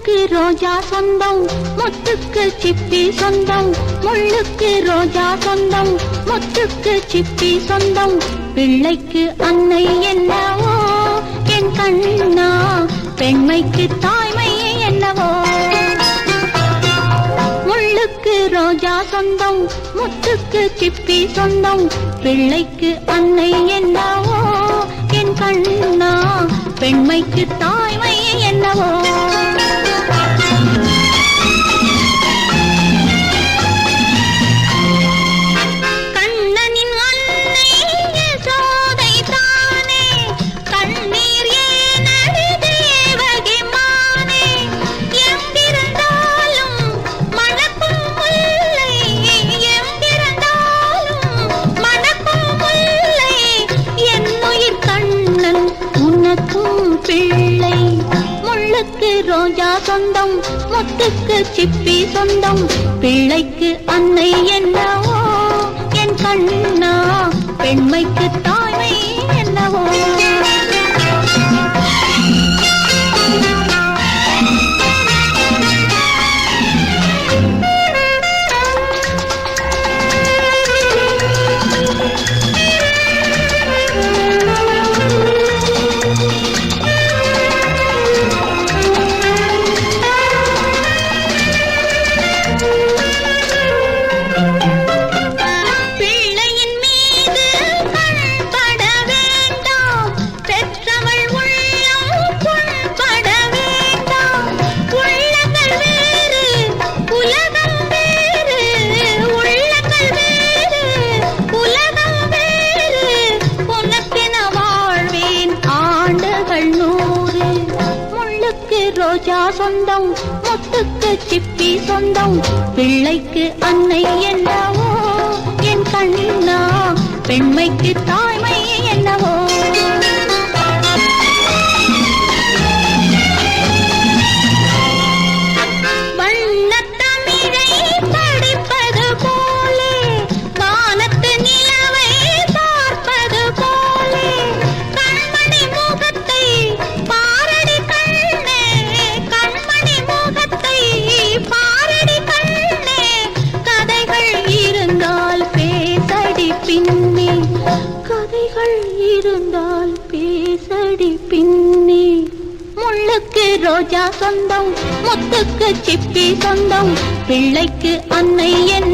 முள்ளுக்கு ரோஜா சொந்தம், முத்துக்கு சிப்பி சொந்தம். முள்ளுக்கு ரோஜா சொந்தம், முத்துக்கு சிப்பி சொந்தம். பிள்ளைக்கு அன்னை என்னவோ என் கண்ணா, பெண்மைக்கு தாய்மை என்னவோ. முள்ளுக்கு ரோஜா சொந்தம், முத்துக்கு சிப்பி சொந்தம். பிள்ளைக்கு அன்னை என்னவோ என் கண்ணா, பெண்மைக்கு தாய்மை என்னவோ. கண்ணனின் அன்னை யசோதை தானே, கண்ணீர் ஏனடி தேவகி மானே. எங்கிருந்தாலும் மணக்கும் முல்லை, எங்கிருந்தாலும் மணக்கும் முல்லை. என் உயிர் கண்ணன் உனக்கும் பிள்ளை. முள்ளுக்கு ரோஜா சொந்தம், முத்துக்கு சிப்பி சொந்தம். பிள்ளைக்கு அன்னை என்னவோ என் கண்ணா, பெண்மைக்கு தாய்மை என்னவோ. ரோஜா சொந்தம், முத்துக்கு சிப்பி சொந்தம். பிள்ளைக்கு அன்னை என்னவோ என் கண்ணா, பெண்மைக்கு தாய்மை என்னவோ. வண்ணத்தமிழை படிப்பது போலே, வானத்து நிலவை பார்ப்பது போலே. கண்மணி முகத்தை பாரடி கண்ணே, கண்மணி முகத்தை பாரடி கண்ணே. கதைகள் இருந்தால் பேசடி பின்னே, கதைகள் இருந்தால் பேசடி பின்னே. முள்ளுக்கு ரோஜா சொந்தம், முத்துக்கு சிப்பி சொந்தம். பிள்ளைக்கு அன்னை என்ன